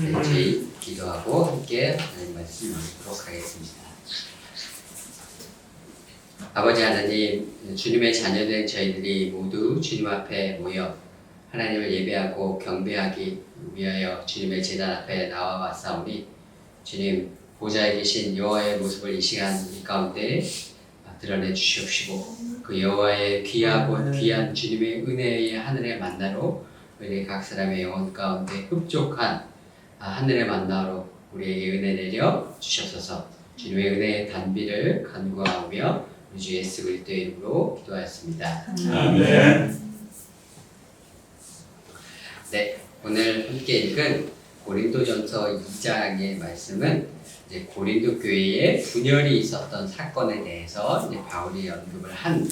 저희 기도하고 함께 하나님 말씀 읽도록 하겠습니다. 아버지 하나님, 주님의 자녀된 저희들이 모두 주님 앞에 모여 하나님을 예배하고 경배하기 위하여 주님의 제단 앞에 나와 왔사오니 주님 보좌에 계신 여호와의 모습을 이 시간 이 가운데 드러내 주시옵시고 그 여호와의 귀하고 귀한 주님의 은혜의 하늘의 만나로 우리 각 사람의 영혼 가운데 흡족한 하늘의 만나로 우리에게 은혜 내려 주셔서 주님의 은혜의 단비를 간구하며 우리 주 예수 그리스도의 이름으로 기도하였습니다. 아멘. 네, 오늘 함께 읽은 고린도전서 2장의 말씀은 이제 고린도 교회에 분열이 있었던 사건에 대해서 이제 바울이 언급을 한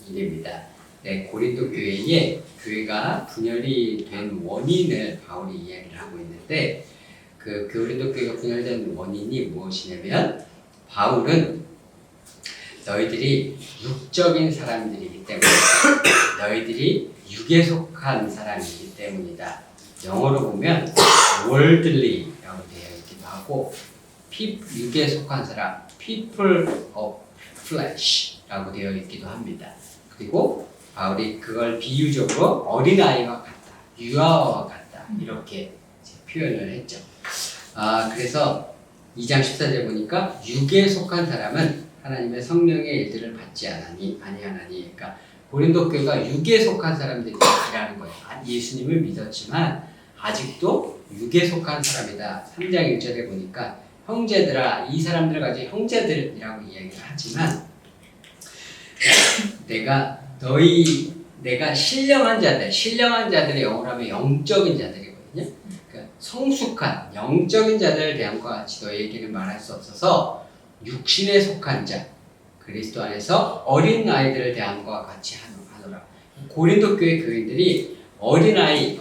일입니다. 네, 고린도 교회가 분열이 된 원인을 바울이 이야기를 하고 있는데 그 고린도 교회가 분열된 원인이 무엇이냐면 바울은 너희들이 육적인 사람들이기 때문에 너희들이 육에 속한 사람이기 때문이다. 영어로 보면 worldly라고 되어 있기도 하고 육에 속한 사람, people of flesh라고 되어 있기도 합니다. 그리고 바울이 그걸 비유적으로 어린아이와 같다, 유아와 같다 이렇게 표현을 했죠. 그래서 2장 14절 보니까 육에 속한 사람은 하나님의 성령의 일들을 받지 아니하나니, 그러니까 고린도 교회가 육에 속한 사람들이라는 거예요. 예수님을 믿었지만 아직도 육에 속한 사람이다. 3장 1절에 보니까 형제들아, 이 사람들을 가지고 형제들이라고 이야기를 하지만 내가 신령한 자들의 영어로 하면 영적인 자들이거든요. 그러니까 성숙한 영적인 자들을 대함과 같이 너희에게는 말할 수 없어서 육신에 속한 자, 그리스도 안에서 어린 아이들을 대함과 같이 하노라. 고린도 교회 교인들이 어린아이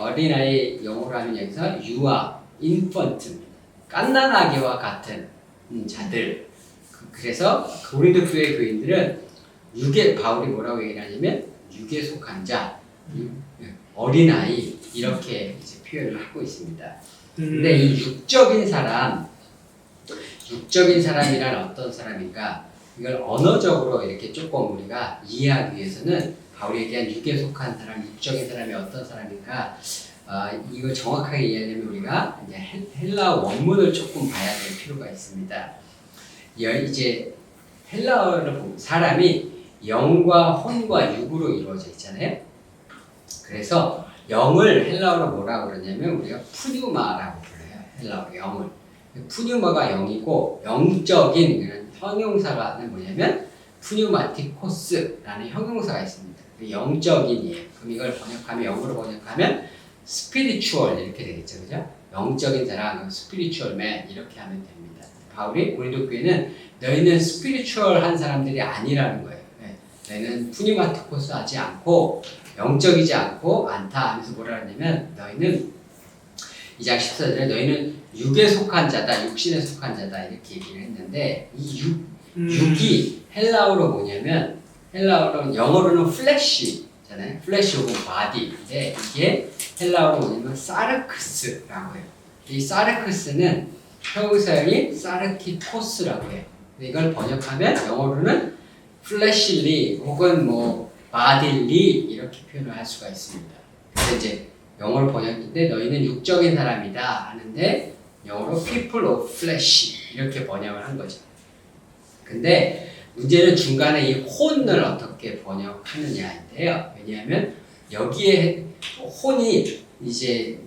영어로 하면 여기서 유아, 인펀트입니다. 갓난아기와 같은 자들. 그래서 고린도 교회 교인들은 바울이 뭐라고 얘기하냐면 육에 속한 자, 어린아이 이렇게 이제 표현을 하고 있습니다. 근데 이 육적인 사람이란 어떤 사람인가? 이걸 언어적으로 이렇게 조금 우리가 이해하기 위해서는 바울이 얘기한 육에 속한 사람, 육적인 사람이 어떤 사람인가? 이걸 정확하게 이해하려면 우리가 이제 헬라어 원문을 조금 봐야 될 필요가 있습니다. 이제 헬라어를 보면 사람이 영과 혼과 육으로 이루어져 있잖아요. 그래서 영을 헬라어로 뭐라고 그러냐면 우리가 푸뉴마라고 불러요. 헬라어로 영을. 푸뉴마가 영이고 영적인 이런 형용사가 뭐냐면 푸뉴마티코스라는 형용사가 있습니다. 영적인이에요. 그럼 이걸 영어로 번역하면 spiritual 이렇게 되겠죠, 그죠? 영적인 사람, spiritual man 이렇게 하면 됩니다. 바울이 고린도 교회는 너희는 spiritual한 사람들이 아니라는 거예요. 너희는 푸뉴마티코스 하지 않고 영적이지 않고 않다 하면서 뭐라 하냐면 너희는 2장 14절에 너희는 육에 속한 자다, 육신에 속한 자다 이렇게 얘기를 했는데 이 육이 헬라어로 뭐냐면 영어로는 flesh잖아요. flesh 혹은 body인데 이게 헬라어로 뭐냐면 사르크스라고 해요. 이 사르크스는 형용사형이 사르키토스라고 해요. 이걸 번역하면 영어로는 fleshly 혹은 bodily 이렇게 표현을 할 수가 있습니다. 그래서 이제 영어로 번역인데 너희는 육적인 사람이다 하는데 영어로 people of flesh 이렇게 번역을 한 거죠. 근데 문제는 중간에 이 혼을 어떻게 번역하느냐인데요. 왜냐하면 여기에 혼이 이제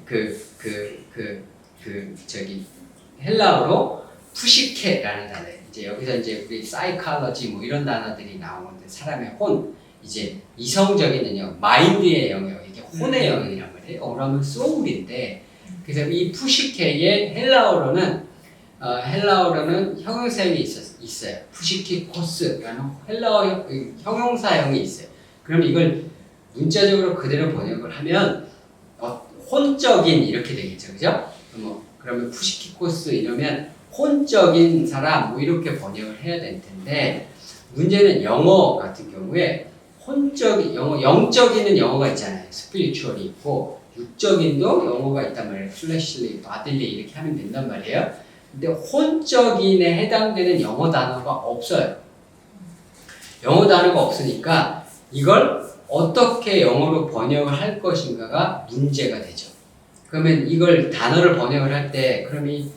헬라어로 푸시케라는 단어예요. 이제 여기서 이제 우리 사이콜로지 이런 단어들이 나오는데 사람의 혼, 이제 이성적인 영역, 마인드의 영역, 이게 혼의 영역이란 말이에요. 그러면 소울인데 그래서 이 푸시케의 헬라어로는 형용사형이 있어요. 푸시키코스라는 헬라어 형용사형이 있어요. 그럼 이걸 문자적으로 그대로 번역을 하면 혼적인 이렇게 되겠죠, 그죠? 그러면 푸시키코스 이러면 혼적인 사람 이렇게 번역을 해야 될 텐데 문제는 영어 같은 경우에 영적인은 영어가 있잖아요. 스피리추얼이 있고 육적인도 영어가 있단 말이에요. fleshly, bodily 이렇게 하면 된단 말이에요. 근데 혼적인에 해당되는 영어 단어가 없어요. 영어 단어가 없으니까 이걸 어떻게 영어로 번역을 할 것인가가 문제가 되죠. 그러면 이걸 단어를 번역을 할 때 그럼 이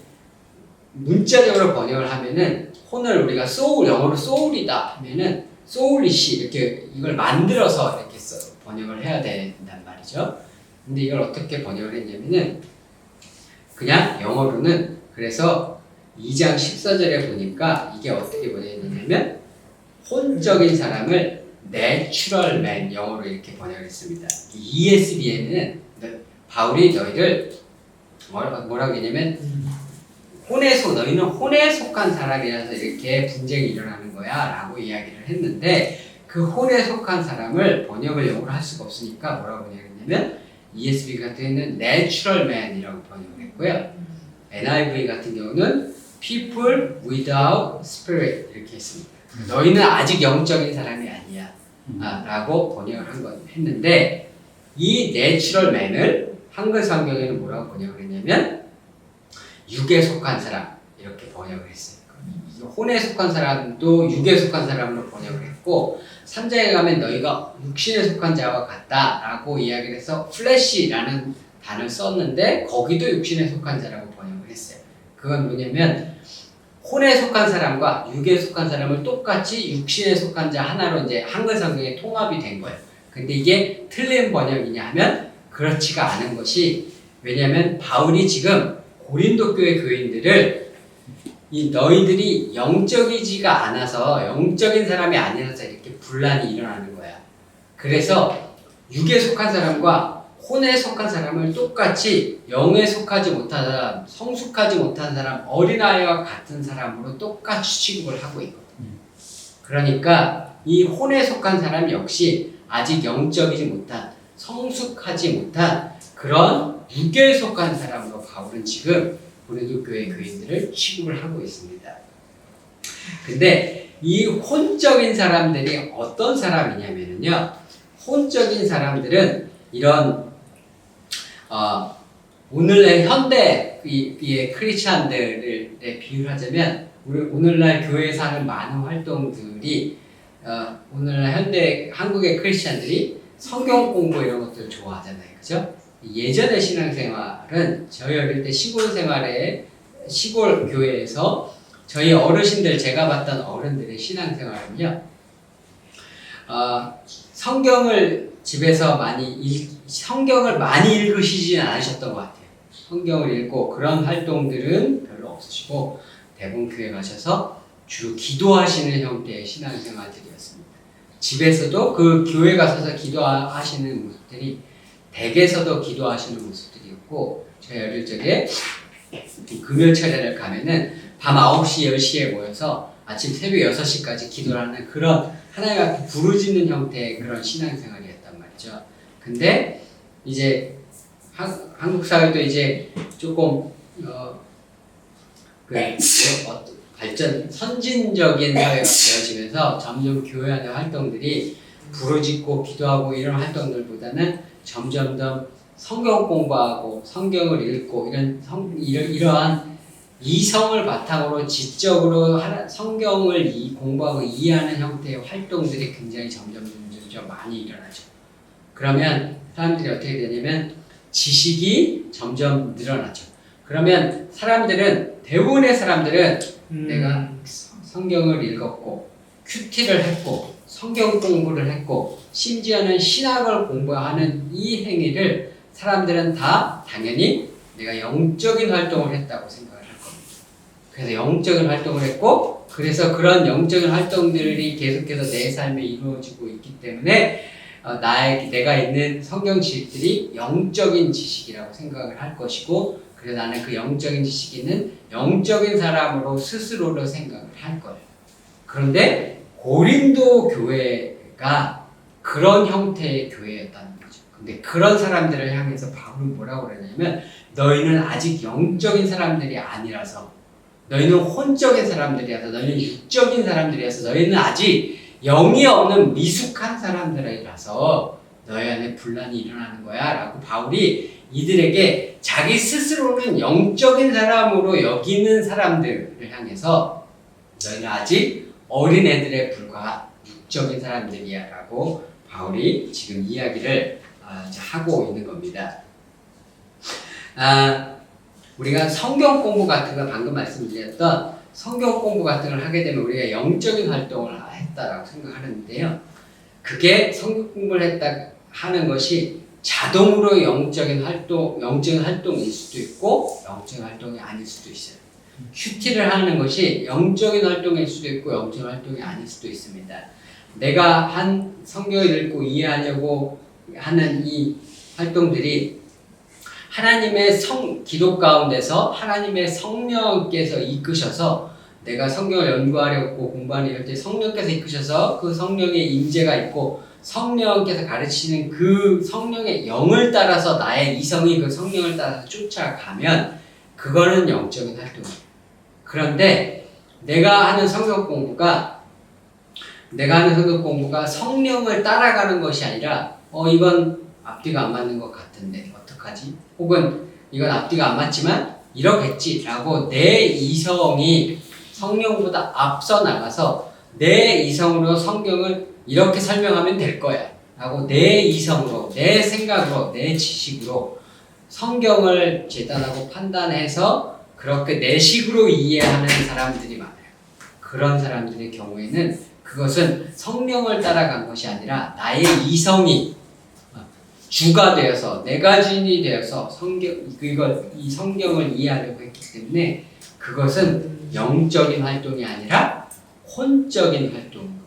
문자적으로 번역을 하면은 혼을 우리가 soul, 영어로 soul이다 하면은 soul이시 이렇게 이걸 만들어서 이렇게 번역을 해야 된단 말이죠. 근데 이걸 어떻게 번역을 했냐면은 그냥 영어로는 그래서 2장 14절에 보니까 이게 어떻게 번역했냐면 혼적인 사람을 natural man 영어로 이렇게 번역을 했습니다. ESV에는 바울이 너희를 뭐라고 했냐면 너희는 혼에 속한 사람이라서 이렇게 분쟁이 일어나는 거야 라고 이야기를 했는데 그 혼에 속한 사람을 번역을 영어로 할 수가 없으니까 뭐라고 번역했냐면 ESV 같은 경우는 natural man이라고 번역을 했고요. NIV 같은 경우는 people without spirit 이렇게 했습니다. 너희는 아직 영적인 사람이 아니야 라고 번역을 했는데 이 natural man을 한글 성경에는 뭐라고 번역을 했냐면 육에 속한 사람 이렇게 번역을 했어요. 혼에 속한 사람도 육에 속한 사람으로 번역을 했고 3장에 가면 너희가 육신에 속한 자와 같다 라고 이야기를 해서 flesh라는 단어를 썼는데 거기도 육신에 속한 자라고 번역을 했어요. 그건 뭐냐면 혼에 속한 사람과 육에 속한 사람을 똑같이 육신에 속한 자 하나로 이제 한글 성경에 통합이 된 거예요. 근데 이게 틀린 번역이냐 하면 그렇지가 않은 것이 왜냐하면 바울이 지금 고린도 교회 교인들을 이 너희들이 영적이지가 않아서 영적인 사람이 아니라서 이렇게 분란이 일어나는 거야. 그래서 육에 속한 사람과 혼에 속한 사람을 똑같이 영에 속하지 못한 사람, 성숙하지 못한 사람, 어린아이와 같은 사람으로 똑같이 취급을 하고 있거든요. 그러니까 이 혼에 속한 사람 역시 아직 영적이지 못한, 성숙하지 못한 그런 육에 속한 사람으로 바울은 지금 고린도 교회 교인들을 취급을 하고 있습니다. 근데 이 혼적인 사람들이 어떤 사람이냐면요. 혼적인 사람들은 이런 오늘날 현대의 크리스찬들에 비유를 하자면 우리 오늘날 교회에서 하는 많은 활동들이 오늘날 한국의 크리스찬들이 성경 공부 이런 것들 좋아하잖아요. 그죠? 예전의 신앙생활은 저희 어릴 때 시골 교회에서 저희 어르신들 제가 봤던 어른들의 신앙생활은요. 성경을 집에서 성경을 많이 읽으시지는 않으셨던 것 같아요. 성경을 읽고 그런 활동들은 별로 없으시고 대부분 교회 가셔서 주로 기도하시는 형태의 신앙생활들이었습니다. 집에서도 그 교회 가셔서 기도하시는 모습들이 댁에서도 기도하시는 모습들이었고 저희 어릴 적에 금요철에를 가면은 밤 9시, 10시에 모여서 아침 새벽 6시까지 기도를 하는 그런 하나님 앞에 부르짖는 형태의 그런 신앙생활이었단 말이죠. 근데 이제 한국 사회도 이제 조금 선진적인 사회가 되어지면서 점점 교회 안의 활동들이 부르짖고 기도하고 이런 활동들보다는 점점 더 성경 공부하고 성경을 읽고 이러한 이성을 바탕으로 지적으로 성경을 공부하고 이해하는 형태의 활동들이 굉장히 점점 많이 일어나죠. 그러면 사람들이 어떻게 되냐면 지식이 점점 늘어나죠. 그러면 대부분의 사람들은 내가 성경을 읽었고 큐티를 했고 성경 공부를 했고 심지어는 신학을 공부하는 이 행위를 사람들은 다 당연히 내가 영적인 활동을 했다고 생각을 할 겁니다. 그래서 영적인 활동을 했고 그래서 그런 영적인 활동들이 계속해서 내 삶에 이루어지고 있기 때문에 내가 있는 성경 지식들이 영적인 지식이라고 생각을 할 것이고 그래서 나는 그 영적인 지식인은 영적인 사람으로 스스로를 생각을 할 거예요. 그런데 고린도 교회가 그런 형태의 교회였다는 거죠. 근데 그런 사람들을 향해서 바울은 뭐라고 그러냐면 너희는 아직 영적인 사람들이 아니라서 너희는 혼적인 사람들이라서 너희는 육적인 사람들이라서 너희는 아직 영이 없는 미숙한 사람들이라서 너희 안에 분란이 일어나는 거야 라고 바울이 이들에게 자기 스스로는 영적인 사람으로 여기는 사람들을 향해서 너희는 아직 어린애들에 불과한 육적인 사람들이야 라고 바울이 지금 이야기를 하고 있는 겁니다. 우리가 성경 공부 같은 거 방금 말씀드렸던 성경 공부 같은 걸 하게 되면 우리가 영적인 활동을 했다라고 생각하는데요. 그게 성경 공부를 했다 하는 것이 자동으로 영적인 활동일 수도 있고 영적인 활동이 아닐 수도 있어요. 큐티를 하는 것이 영적인 활동일 수도 있고 영적인 활동이 아닐 수도 있습니다. 내가 한 성경을 읽고 이해하려고 하는 이 활동들이 하나님의 기도 가운데서 하나님의 성령께서 이끄셔서 내가 성경을 연구하려고 공부하는 이럴 때 성령께서 이끄셔서 그 성령의 임재가 있고 성령께서 가르치는 그 성령의 영을 따라서 나의 이성이 그 성령을 따라서 쫓아가면 그거는 영적인 활동이에요. 그런데 내가 하는 성경 공부가 성령을 따라가는 것이 아니라 이건 앞뒤가 안 맞는 것 같은데 어떡하지? 혹은 이건 앞뒤가 안 맞지만 이러겠지 라고 내 이성이 성령보다 앞서 나가서 내 이성으로 성경을 이렇게 설명하면 될 거야 라고 내 이성으로 내 생각으로 내 지식으로 성경을 재단하고 판단해서 그렇게 내 식으로 이해하는 사람들이 많아요. 그런 사람들의 경우에는 그것은 성령을 따라간 것이 아니라 나의 이성이 주가 되어서 내가 주인이 되어서 이 성경을 이해하려고 했기 때문에 그것은 영적인 활동이 아니라 혼적인 활동입니다.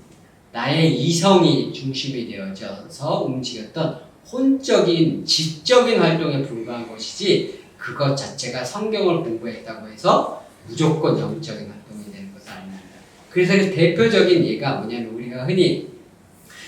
나의 이성이 중심이 되어져서 움직였던 혼적인 지적인 활동에 불과한 것이지 그것 자체가 성경을 공부했다고 해서 무조건 영적인 활동이 되는 것은 아닙니다. 그래서 그 대표적인 예가 뭐냐면 우리가 흔히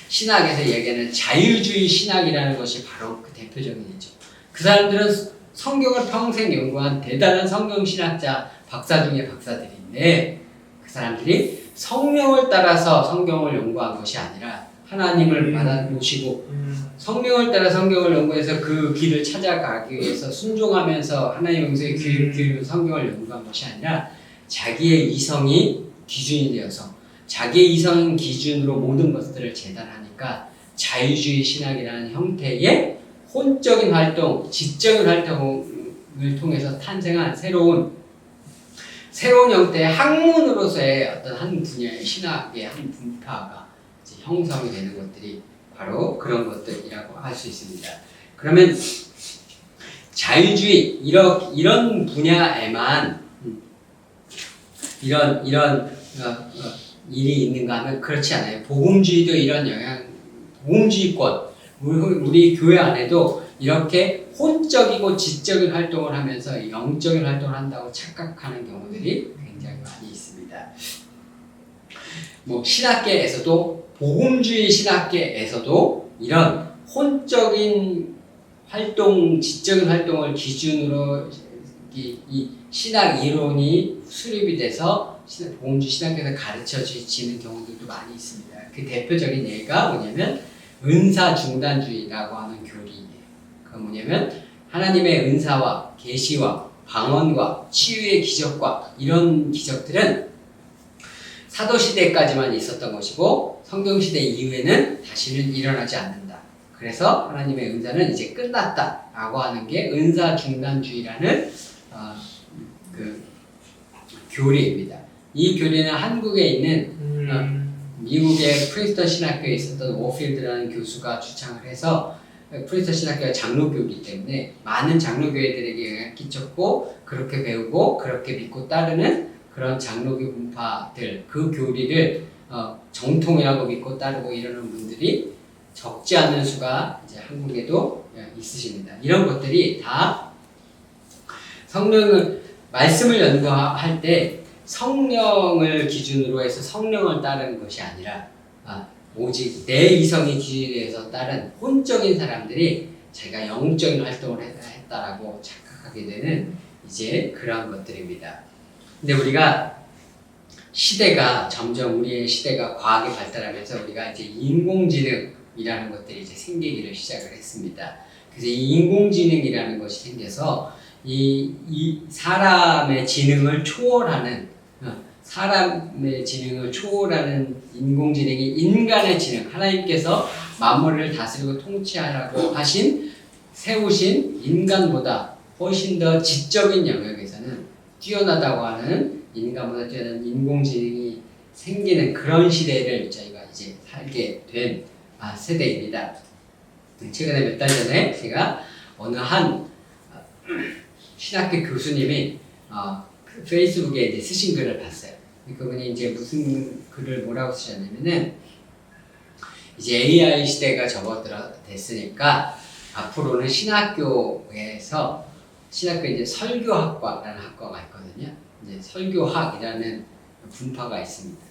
신학에서 얘기하는 자유주의 신학이라는 것이 바로 그 대표적인 예죠. 그 사람들은 성경을 평생 연구한 대단한 성경신학자 박사 중에 박사들인데 그 사람들이 성령을 따라서 성경을 연구한 것이 아니라 하나님을 받아보시고 성령을 따라 성경을 연구해서 그 길을 찾아가기 위해서 순종하면서 하나님의 음성에 귀를 기울이고 성경을 연구한 것이 아니라 자기의 이성이 기준이 되어서 자기의 이성 기준으로 모든 것들을 재단하니까 자유주의 신학이라는 형태의 혼적인 활동, 지적인 활동을 통해서 탄생한 새로운 형태의 학문으로서의 어떤 한 분야의 신학의 한 분파가 이제 형성이 되는 것들이 바로 그런 것들이라고 할 수 있습니다. 그러면 자유주의 이런 분야에만 이런 일이 있는가 하면 그렇지 않아요. 복음주의도 복음주의권 우리 교회 안에도 이렇게 혼적이고 지적인 활동을 하면서 영적인 활동을 한다고 착각하는 경우들이 굉장히 많이 있습니다. 신학계에서도 복음주의 신학계에서도 이런 혼적인 활동, 지적인 활동을 기준으로 이 신학 이론이 수립이 돼서 복음주의 신학에서 가르쳐지는 경우들도 많이 있습니다. 그 대표적인 예가 뭐냐면 은사 중단주의라고 하는 교리예요. 그건 뭐냐면 하나님의 은사와 계시와 방언과 치유의 기적과 이런 기적들은 사도시대까지만 있었던 것이고 성경시대 이후에는 다시는 일어나지 않는다. 그래서 하나님의 은사는 이제 끝났다라고 하는 게 은사 중단주의라는 그 교리입니다. 이 교리는 한국에 있는 미국의 프린스턴 신학교에 있었던 워필드라는 교수가 주창을 해서 프린스턴 신학교가 장로교이기 때문에 많은 장로교회들에게 영향을 끼쳤고 그렇게 배우고 그렇게 믿고 따르는 그런 장로교 분파들 그 교리를 정통이라고 믿고 따르고 이러는 분들이 적지 않은 수가 이제 한국에도 있으십니다. 이런 것들이 다 말씀을 연구할 때 성령을 기준으로 해서 성령을 따르는 것이 아니라 오직 내 이성이 기준에서 따른 혼적인 사람들이 자기가 영적인 활동을 했다라고 착각하게 되는 이제 그러한 것들입니다. 근데 우리가 점점 우리의 시대가 과학이 발달하면서 우리가 이제 인공지능 인공지능이라는 것들이 이제 생기기를 시작을 했습니다. 그래서 이 인공지능이라는 것이 생겨서 이 사람의 지능을 초월하는 사람의 지능을 초월하는 인공지능이 인간의 지능, 하나님께서 만물을 다스리고 통치하라고 세우신 인간보다 훨씬 더 지적인 영역에서는 뛰어나다고 하는 인간보다 뛰어난 인공지능이 생기는 그런 시대를 저희가 이제 살게 된 세대입니다. 최근에 몇 달 전에 제가 어느 한 신학교 교수님이 페이스북에 이제 쓰신 글을 봤어요. 그분이 이제 무슨 글을 뭐라고 쓰셨냐면은 이제 AI 시대가 접어들었으니까 앞으로는 신학교에서 이제 설교학과라는 학과가 있거든요. 이제 설교학이라는 분파가 있습니다.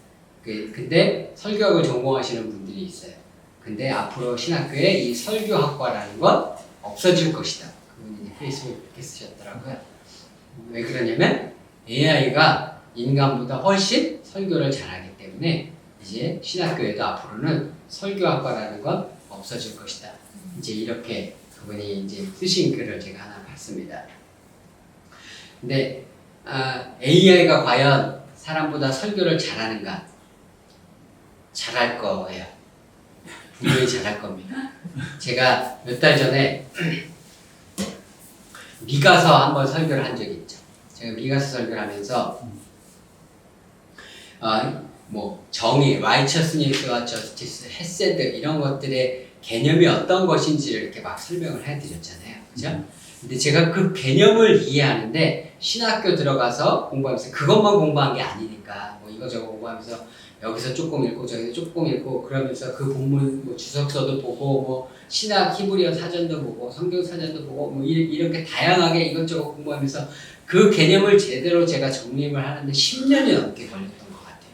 근데 설교학을 전공하시는 분들이 있어요. 근데 앞으로 신학교에 이 설교학과라는 건 없어질 것이다. 그분이 페이스북에 이렇게 쓰셨더라고요. 왜 그러냐면 AI가 인간보다 훨씬 설교를 잘하기 때문에 이제 신학교에도 앞으로는 설교학과라는 건 없어질 것이다. 이제 이렇게 그분이 이제 쓰신 글을 제가 하나 봤습니다. 근데 AI가 과연 사람보다 설교를 잘하는가? 잘할 거예요. 분명히 잘할 겁니다. 제가 몇 달 전에 미가서 한번 설교를 한 적이 있죠. 제가 미가서 설교를 하면서 뭐 정의, righteousness와 justice, 헤세드 이런 것들의 개념이 어떤 것인지를 이렇게 막 설명을 해드렸잖아요. 그죠? 근데 제가 그 개념을 이해하는데 신학교 들어가서 공부하면서 그것만 공부한 게 아니니까 뭐 이거저거 공부하면서 여기서 조금 읽고 저기서 조금 읽고 그러면서 그 본문 뭐 주석서도 보고 뭐 신학 히브리어 사전도 보고 성경 사전도 보고 뭐 이렇게 다양하게 이것저것 공부하면서 그 개념을 제대로 제가 정립을 하는데 10년이 넘게 걸렸던 것 같아요.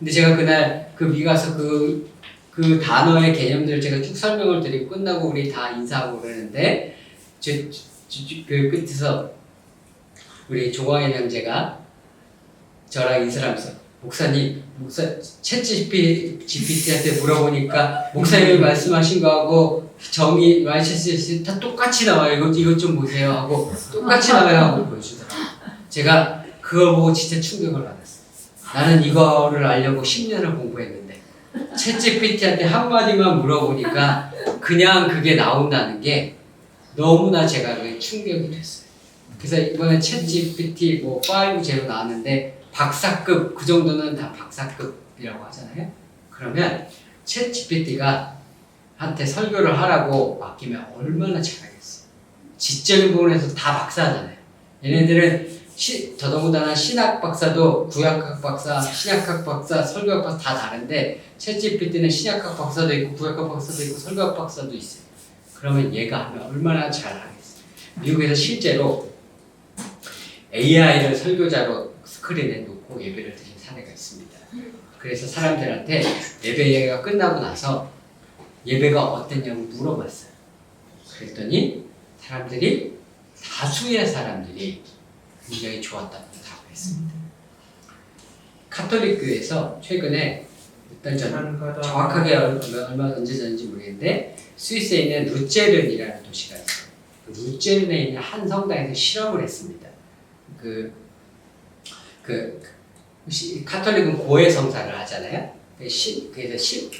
근데 제가 그날 그 미가서 그 단어의 개념들을 제가 쭉 설명을 드리고 끝나고 우리 다 인사하고 그러는데 그 끝에서 우리 조광현 형제가 저랑 인사를 하면서 목사님, 챗GPT한테 물어보니까 목사님이 말씀하신 거하고 정의, righteousness 다 똑같이 나와요. 이것 좀 보세요 하고 똑같이 나와요 하고 보여주더라고요. 제가 그걸 보고 진짜 충격을 받았어요. 나는 이거를 알려고 10년을 공부했는데 챗GPT한테 한마디만 물어보니까 그냥 그게 나온다는 게 너무나 제가 그게 충격이 됐어요. 그래서 이번에 챗GPT 뭐 5.0 나왔는데 박사급 그 정도는 다 박사급이라고 하잖아요. 그러면 챗GPT가 한테 설교를 하라고 맡기면 얼마나 잘하겠어요. 지적인 부분에서 다 박사잖아요. 얘네들은 더더군다나 신학 박사도 구약학 박사, 신약학 박사, 설교학 박사 다 다른데 챗GPT는 신약학 박사도 있고 구약학 박사도 있고 설교학 박사도 있어요. 그러면 얘가 하면 얼마나 잘하겠어요. 미국에서 실제로 AI를 설교자로 스크린에 놓고 예배를 드린 사례가 있습니다. 그래서 사람들한테 예배가 끝나고 나서 예배가 어땠냐고 물어봤어요. 그랬더니 다수의 사람들이 굉장히 좋았다고 답했습니다. 카톨릭 교회에서 최근에 몇 달 전, 정확하게 언제 전인지 모르겠는데 스위스에 있는 루체른이라는 도시가 있어요. 루체른에 있는 한 성당에서 실험을 했습니다. 카톨릭은 고해 성사를 하잖아요. 그래서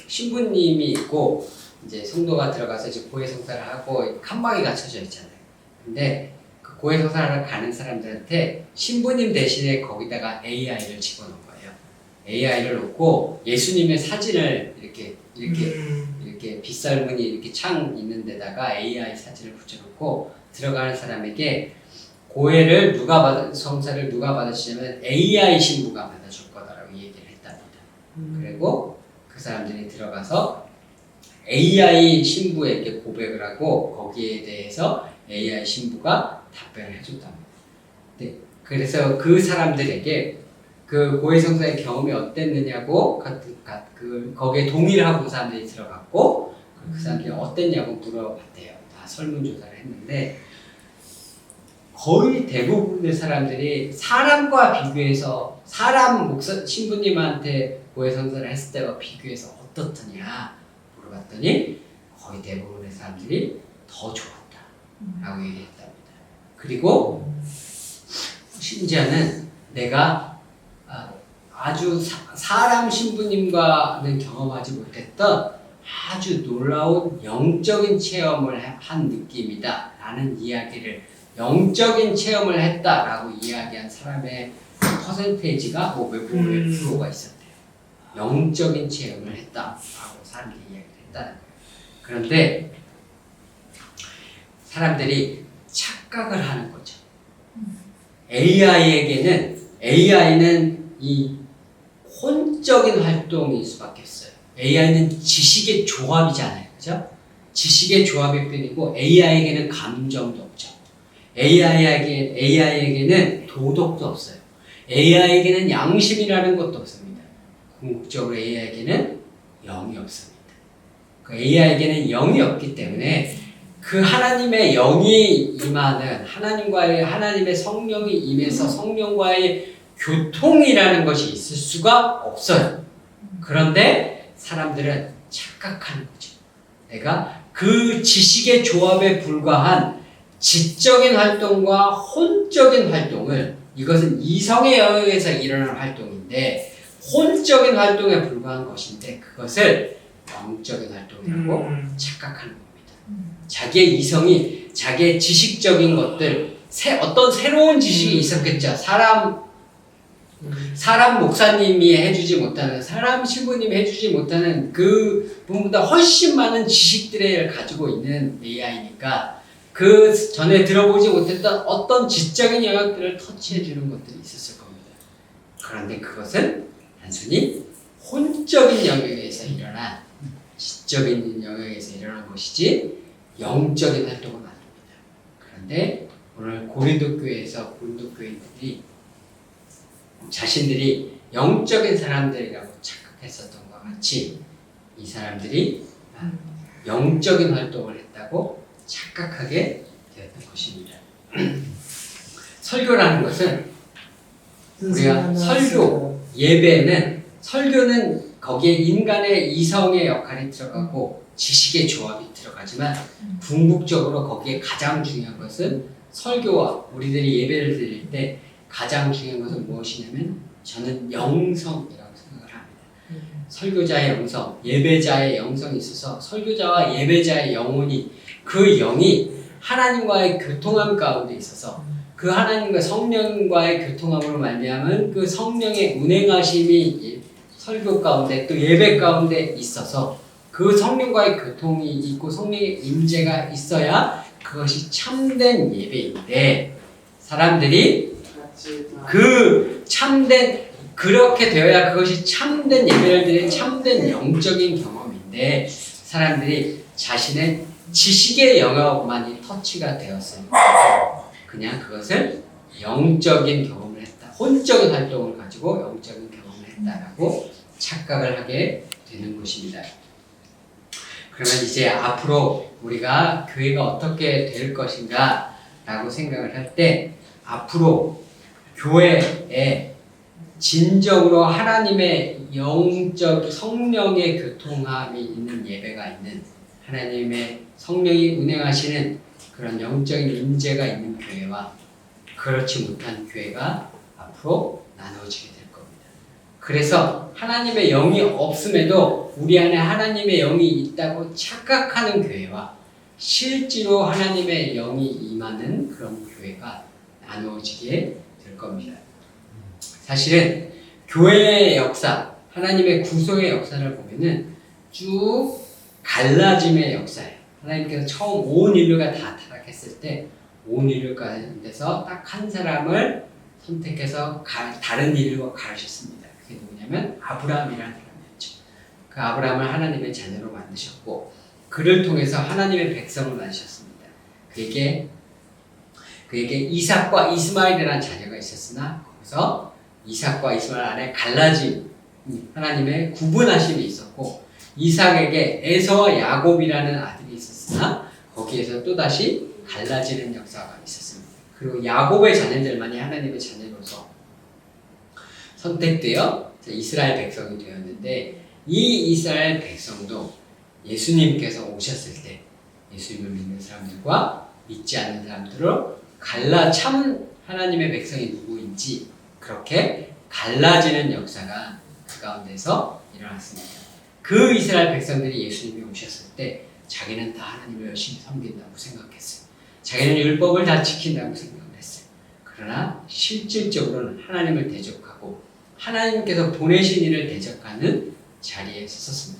신부님이 있고 이제 성도가 들어가서 이제 고해 성사를 하고 칸막이 갖춰져 있잖아요. 근데 그 고해 성사를 가는 사람들한테 신부님 대신에 거기다가 AI를 집어넣은 거예요. AI를 놓고 예수님의 사진을 이렇게 빗살무늬 이렇게 창 있는 데다가 AI 사진을 붙여놓고 들어가는 사람에게 고해를 성사를 누가 받아주냐면 AI 신부가 받아줄 거다라고 얘기를 했답니다. 그리고 그 사람들이 들어가서 AI 신부에게 고백을 하고 거기에 대해서 AI 신부가 답변을 해줬답니다. 네, 그래서 그 사람들에게 그 고해 성사의 경험이 어땠느냐고 거기에 동의를 하고 그 사람들이 들어갔고 그 사람들이 어땠냐고 물어봤대요. 다 설문조사를 했는데 거의 대부분의 사람들이 사람과 비교해서 신부님한테 고해 성사를 했을 때와 비교해서 어떻더냐 물어봤더니 거의 대부분의 사람들이 더 좋았다라고 얘기했답니다. 그리고 심지어는 내가 아주 사람 신부님과는 경험하지 못했던 아주 놀라운 영적인 체험을 한 느낌이다 라는 이야기를, 영적인 체험을 했다라고 이야기한 사람의 퍼센테이지가 몇 프로가 있었대요. 영적인 체험을 했다라고 사람들이 이야기를 했다는 거예요. 그런데 사람들이 착각을 하는 거죠. AI는 이 혼적인 활동일 수밖에 없어요. AI는 지식의 조합이잖아요. 그죠? 지식의 조합일 뿐이고 AI에게는 감정도 없죠. AI에게는 도덕도 없어요. AI에게는 양심이라는 것도 없습니다. 궁극적으로 AI에게는 영이 없습니다. 그 AI에게는 영이 없기 때문에 그 하나님의 영이 임하는 하나님의 성령이 임해서 성령과의 교통이라는 것이 있을 수가 없어요. 그런데 사람들은 착각하는 거죠. 내가 그 지식의 조합에 불과한 지적인 활동과 혼적인 활동을, 이것은 이성의 영역에서 일어나는 활동인데 혼적인 활동에 불과한 것인데 그것을 영적인 활동이라고 착각하는 겁니다. 자기의 이성이, 자기의 지식적인 것들, 어떤 새로운 지식이 있었겠죠. 사람 목사님이 해주지 못하는, 사람 신부님이 해주지 못하는 그 분보다 훨씬 많은 지식들을 가지고 있는 AI니까 그 전에 들어보지 못했던 어떤 지적인 영역들을 터치해주는 것들이 있었을 겁니다. 그런데 그것은 단순히 혼적인 영역에서 일어난, 지적인 영역에서 일어난 것이지 영적인 활동은 아닙니다. 그런데 오늘 고린도 교인들이 자신들이 영적인 사람들이라고 착각했었던 것과 같이 이 사람들이 영적인 활동을 했다고 착각하게 되었던 것입니다. 설교라는 것은 우리가 설교는 거기에 인간의 이성의 역할이 들어가고 지식의 조합이 들어가지만 궁극적으로 거기에 가장 중요한 것은 설교와 우리들이 예배를 드릴 때 가장 중요한 것은 무엇이냐면 저는 영성이라고 생각을 합니다. 설교자의 영성, 예배자의 영성이 있어서 설교자와 예배자의 영혼이, 그 영이 하나님과의 교통함 가운데 있어서 그 하나님과 성령과의 교통함으로 말미암은 그 성령의 운행하심이 설교 가운데 또 예배 가운데 있어서 그 성령과의 교통이 있고 성령의 임재가 있어야 그것이 참된 예배인데, 사람들이 그렇게 되어야 그것이 참된 예배를 드리는 참된 영적인 경험인데, 사람들이 자신의 지식의 영역만이 터치가 되었으니까 그냥 그것을 영적인 경험을 했다, 혼적인 활동을 가지고 영적인 경험을 했다라고 착각을 하게 되는 것입니다. 그러면 이제 앞으로 우리가 교회가 어떻게 될 것인가 라고 생각을 할 때, 앞으로 교회에 진정으로 하나님의 영적 성령의 교통함이 있는 예배가 있는, 하나님의 성령이 운행하시는 그런 영적인 임재가 있는 교회와 그렇지 못한 교회가 앞으로 나누어지게 될 겁니다. 그래서 하나님의 영이 없음에도 우리 안에 하나님의 영이 있다고 착각하는 교회와 실제로 하나님의 영이 임하는 그런 교회가 나누어지게 될 겁니다. 사실은 교회의 역사, 하나님의 구속의 역사를 보면은 쭉 갈라짐의 역사예요. 하나님께서 처음 온 인류가 다 타락했을 때 온 인류 가운데서 딱 한 사람을 선택해서 다른 인류와 가르쳤습니다. 그게 누구냐면 아브라함이라는 사람이었죠. 그 아브라함을 하나님의 자녀로 만드셨고 그를 통해서 하나님의 백성을 만드셨습니다. 그에게 이삭과 이스마엘이라는 자녀가 있었으나 거기서 이삭과 이스마엘 안에 갈라짐, 하나님의 구분하심이 있었고, 이삭에게 에서와 야곱이라는 아들이 있었으나 거기에서 또다시 갈라지는 역사가 있었습니다. 그리고 야곱의 자녀들만이 하나님의 자녀로서 선택되어 이스라엘 백성이 되었는데, 이 이스라엘 백성도 예수님께서 오셨을 때 예수님을 믿는 사람들과 믿지 않는 사람들을 갈라 참 하나님의 백성이 누구인지 그렇게 갈라지는 역사가 그 가운데서 일어났습니다. 그 이스라엘 백성들이 예수님이 오셨을 때 자기는 다 하나님을 열심히 섬긴다고 생각했어요. 자기는 율법을 다 지킨다고 생각을 했어요. 그러나 실질적으로는 하나님을 대적하고 하나님께서 보내신 이를 대적하는 자리에 섰습니다.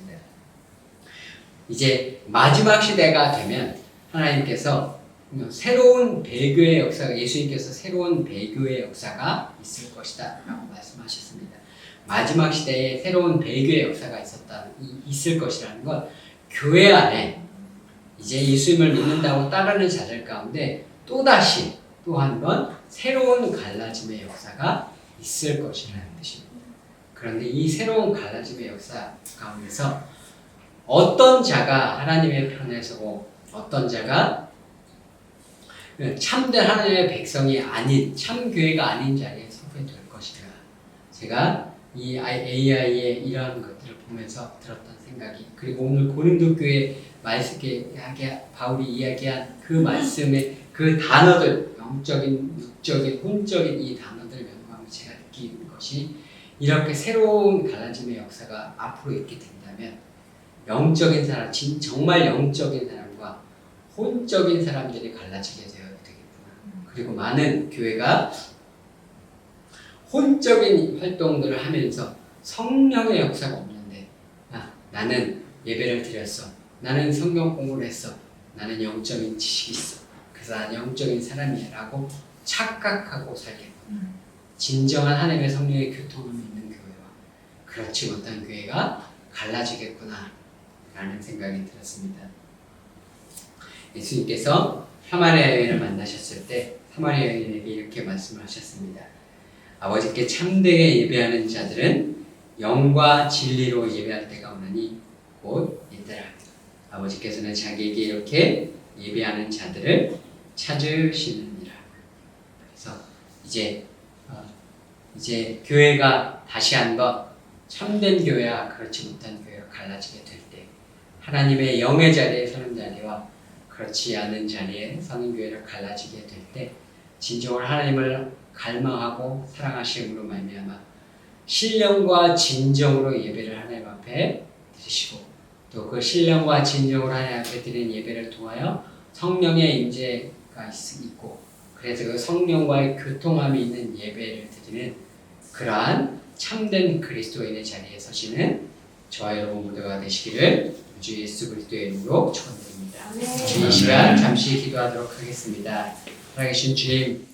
이제 마지막 시대가 되면 하나님께서 새로운 배교의 역사가 예수님께서 새로운 배교의 역사가 있을 것이다 라고 말씀하셨습니다. 마지막 시대에 새로운 배교의 역사가 있을 것이라는 건 교회 안에 이제 예수님을 믿는다고 따르는 자들 가운데 또다시 또 한 번 새로운 갈라짐의 역사가 있을 것이라는 뜻입니다. 그런데 이 새로운 갈라짐의 역사 가운데서 어떤 자가 하나님의 편에 서고 어떤 자가 참된 하나님의 백성이 아닌 참교회가 아닌 자리에 서게 될 것이다. 제가 이 AI의 이러한 것들을 보면서 들었던 생각이 그리고 오늘 고린도 교회 말씀에 바울이 이야기한 그 말씀의 그 단어들 영적인, 육적인, 혼적인 이 단어들을 연구하면서 제가 느끼는 것이 이렇게 새로운 갈라짐의 역사가 앞으로 있게 된다면 영적인 사람, 정말 영적인 사람과 혼적인 사람들이 갈라지게 되어야 되겠구나. 그리고 많은 교회가 혼적인 활동들을 하면서 성령의 역사가 없는데 나는 예배를 드렸어. 나는 성경 공부를 했어. 나는 영적인 지식이 있어. 그래서 나는 영적인 사람이야 라고 착각하고 살겠구나. 진정한 하나님의 성령의 교통함이 있는 교회와 그렇지 못한 교회가 갈라지겠구나 라는 생각이 들었습니다. 예수님께서 사마리아 여인을 만나셨을 때 사마리아 여인에게 이렇게 말씀을 하셨습니다. 아버지께 참되게 예배하는 자들은 영과 진리로 예배할 때가 오나니 곧 이때라. 아버지께서는 자기에게 이렇게 예배하는 자들을 찾으시느니라. 그래서 이제 교회가 다시 한번 참된 교회와 그렇지 못한 교회가 갈라지게 될 때 하나님의 영의 자리에 서는 자리와 그렇지 않은 자리에 서는 교회가 갈라지게 될 때 진정으로 하나님을 갈망하고 사랑하심으로 말미암아 신령과 진정으로 예배를 하나님 앞에 드리시고 또 그 신령과 진정으로 하나님 앞에 드리는 예배를 통하여 성령의 임재가 있고 그래서 그 성령과의 교통함이 있는 예배를 드리는 그러한 참된 그리스도인의 자리에 서시는 저와 여러분 모두가 되시기를 주 예수 그리스도의 이름으로 축원드립니다. 이 시간 잠시 기도하도록 하겠습니다. 살아계신 주님